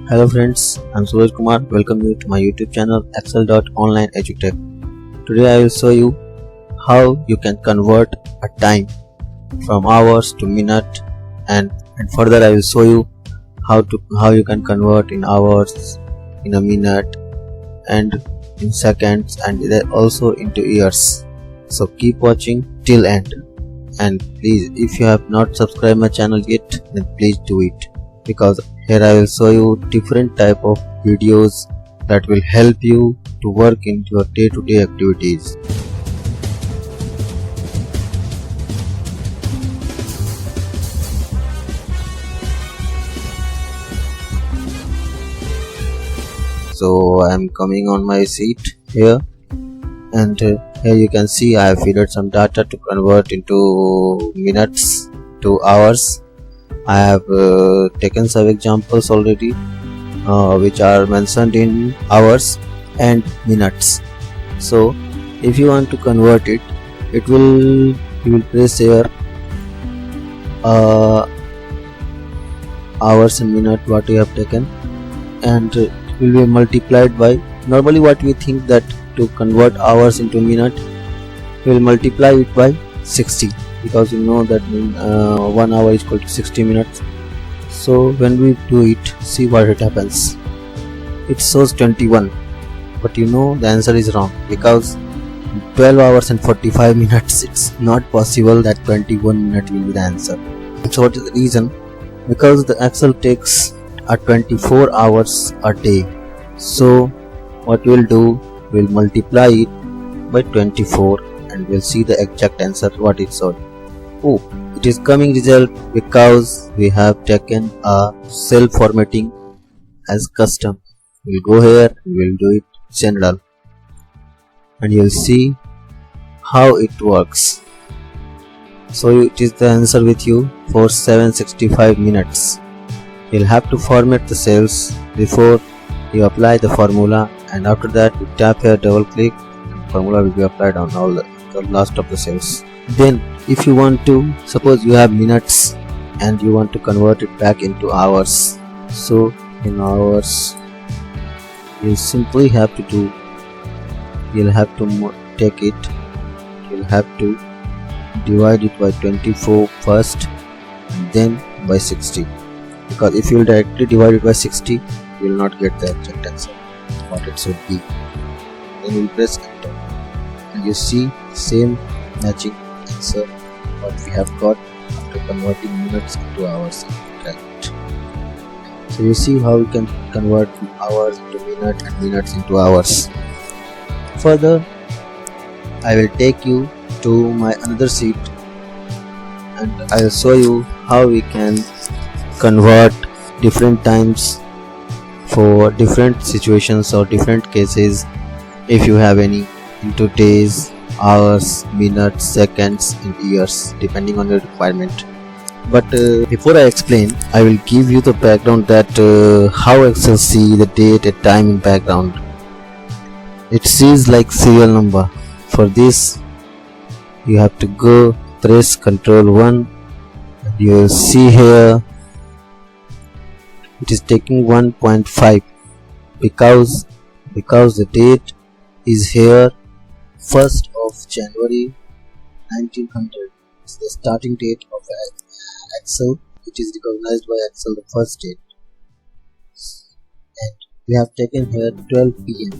Hello friends, I'm Suraj Kumar. Welcome you to my YouTube channel Excel.Online EduTech. Today I will show you how you can convert a time from hours to minute, and further I will show you how you can convert in hours, in a minute, and in seconds, and then also into years. So keep watching till end, and please, if you have not subscribed my channel yet, then please do it, because here I will show you different type of videos that will help you to work in your day-to-day activities. So I am coming on my seat here, and here you can see I have fed some data to convert into minutes to hours. I have taken some examples already which are mentioned in hours and minutes. So if you want to convert it, you will press here hours and minute what you have taken, and it will be multiplied by, normally what we think that to convert hours into minute, we will multiply it by 60, because you know that 1 hour is equal to 60 minutes. So when we do it, see what it happens. It shows 21, but you know the answer is wrong, because 12 hours and 45 minutes it's not possible that 21 minutes will be the answer. So what is the reason? Because the Excel takes 24 hours a day. So what we'll do, we'll multiply it by 24 and we'll see the exact answer what it showed. Oh, it is coming result because we have taken a cell formatting as custom. We'll go here, we'll do it general, and you'll see how it works. So it is the answer with you for 765 minutes. You'll have to format the cells before you apply the formula, and after that you tap here, double click, and formula will be applied on all the last of the cells. Then if you want to, suppose you have minutes and you want to convert it back into hours, so in hours you simply have to do, you'll have to take it, you'll have to divide it by 24 first and then by 60, because if you will directly divide it by 60, you will not get the exact answer what it should be. Then you will press enter and you see same matching answer what we have got after converting minutes into hours. Correct. So you see how we can convert hours into minutes and minutes into hours. Further, I will take you to my another sheet and I will show you how we can convert different times for different situations or different cases, if you have any, into days, hours, minutes, seconds, and years, depending on your requirement. But before I explain, I will give you the background that how Excel see the date and time in background. It sees like serial number. For this you have to go press Ctrl 1 and you will see here it is taking 1.5 because the date is here 1st of January 1900. It's the starting date of Excel. It is recognized by Excel the first date, and we have taken here 12 PM.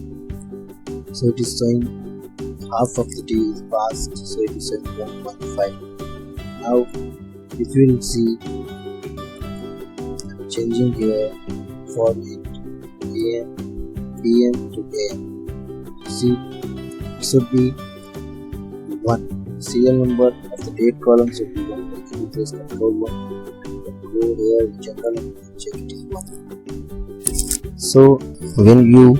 So it is showing half of the day is passed, so it is showing 1.5. Now if you will see, I'm changing here format AM, PM to AM. See, it should be 1. Serial number of the date column should be 1. You press Ctrl 1, go here in general and check it is 1. So when you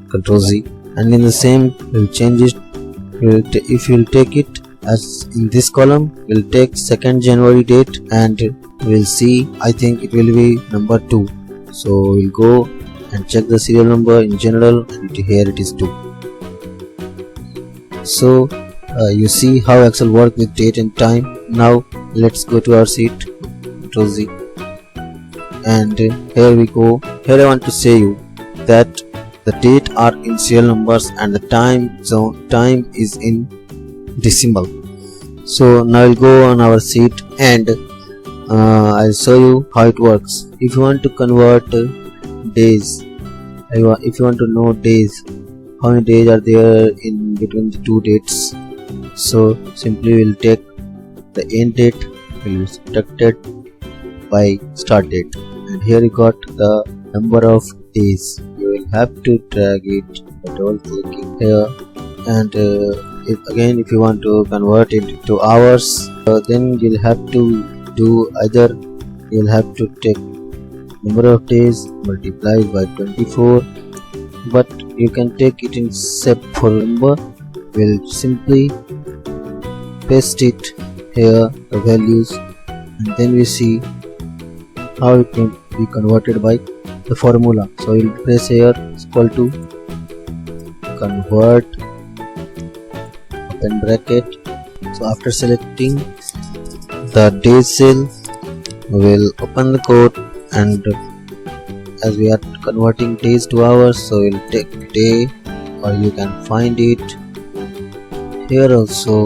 Ctrl Z, and in the same we'll change it. If you'll take it as in this column, we'll take 2nd January date and we'll see, I think it will be number 2. So we'll go and check the serial number in general, and here it is 2. So you see how Excel works with date and time. Now let's go to our sheet, Ctrl Z, and here we go. Here I want to say you that the date are in serial numbers and the time is in decimal. So now I'll go on our sheet and I'll show you how it works. If you want to convert days, if you want to know days, how many days are there in between the two dates, so simply we'll take the end date, will be subtracted by start date, and here you got the number of days. You will have to drag it by double clicking here, and if you want to convert it to hours, then you'll have to do either you'll have to take number of days multiplied by 24, but you can take it in step for number. We'll simply paste it here, the values, and then we see how it can be converted by the formula. So we'll press here equal to convert open bracket. So after selecting the days cell, we will open the code, and as we are converting days to hours, so we'll take day, or you can find it here also.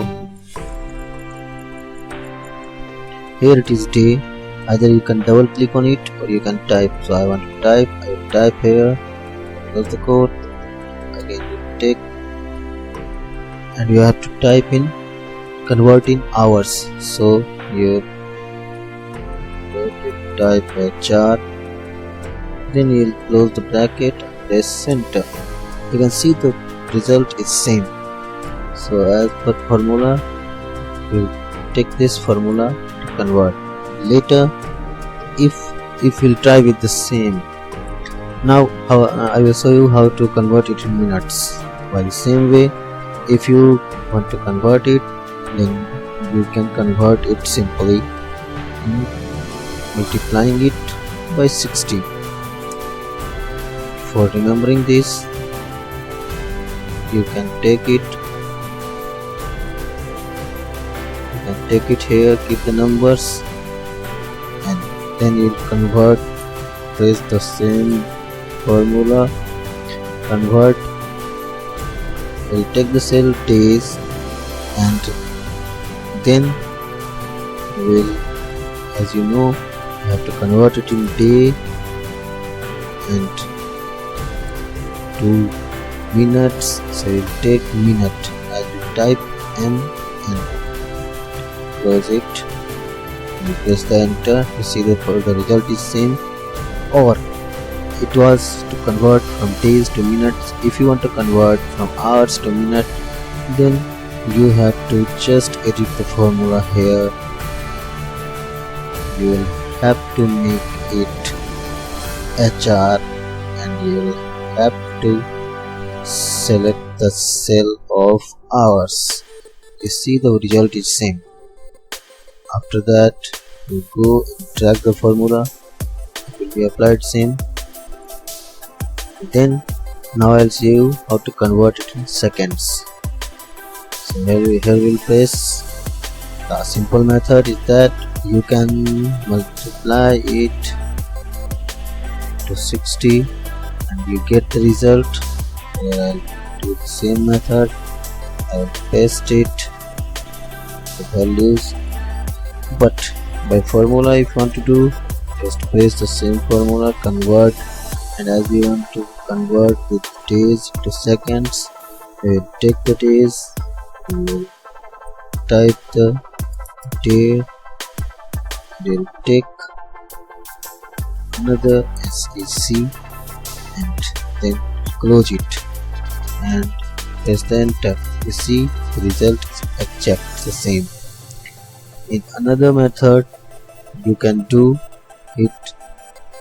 Here it is day. Either you can double click on it or you can type. So I want to type. I will type here. Close the code. Again you take, and you have to type in convert in hours. So you type HR, then you will close the bracket, press enter. You can see the result is same. So as per formula, we take this formula to convert. Later, if we'll try with the same. Now I will show you how to convert it in minutes. By the same way, if you want to convert it, then you can convert it simply multiplying it by 60. For remembering this, you can take it here, keep the numbers, and then you convert, press the same formula, convert. We'll take the cell days, and then we'll, as you know, you have to convert it in day and to minutes. So we'll take minute, as we type M and close it, and press the enter. You see the result is same. Or it was to convert from days to minutes. If you want to convert from hours to minute, then you have to just edit the formula here. You will have to make it HR, and you will have to select the cell of hours. You see the result is same. After that, you go and drag the formula, it will be applied same. Then now I'll show you how to convert it in seconds. So here we'll press. The simple method is that you can multiply it to 60 and you get the result. Here I'll do the same method. I will paste it, the values, but by formula, if you want to do, just press the same formula, convert, and as we want to convert with days to seconds, we will take the days, we will type the day, we will take another SEC and then close it and press the enter. You see the result is exact the same. In another method, you can do it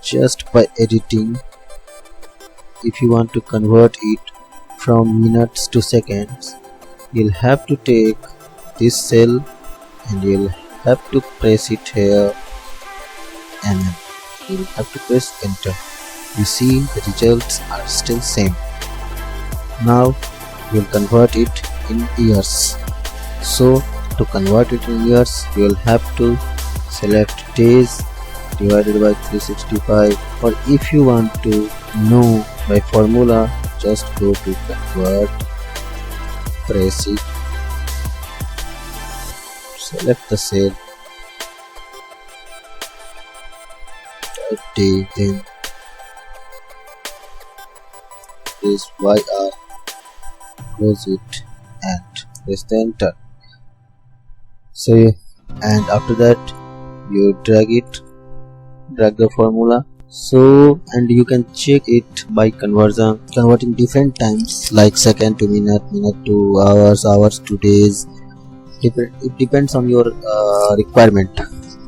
just by editing. If you want to convert it from minutes to seconds, you'll have to take this cell and you'll have to press it here, and you'll have to press enter. You see the results are still same. Now we'll convert it in years. So to convert it in years, you will have to select days divided by 365. Or if you want to know by formula, just go to convert, press it, select the cell, type D, then press YR, close it and press the enter. So, and after that you drag the formula. So, and you can check it by converting different times like second to minute, minute to hours, hours to days. It depends on your requirement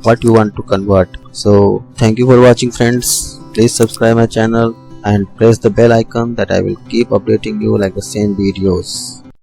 what you want to convert. So thank you for watching, friends. Please subscribe my channel and press the bell icon that I will keep updating you like the same videos.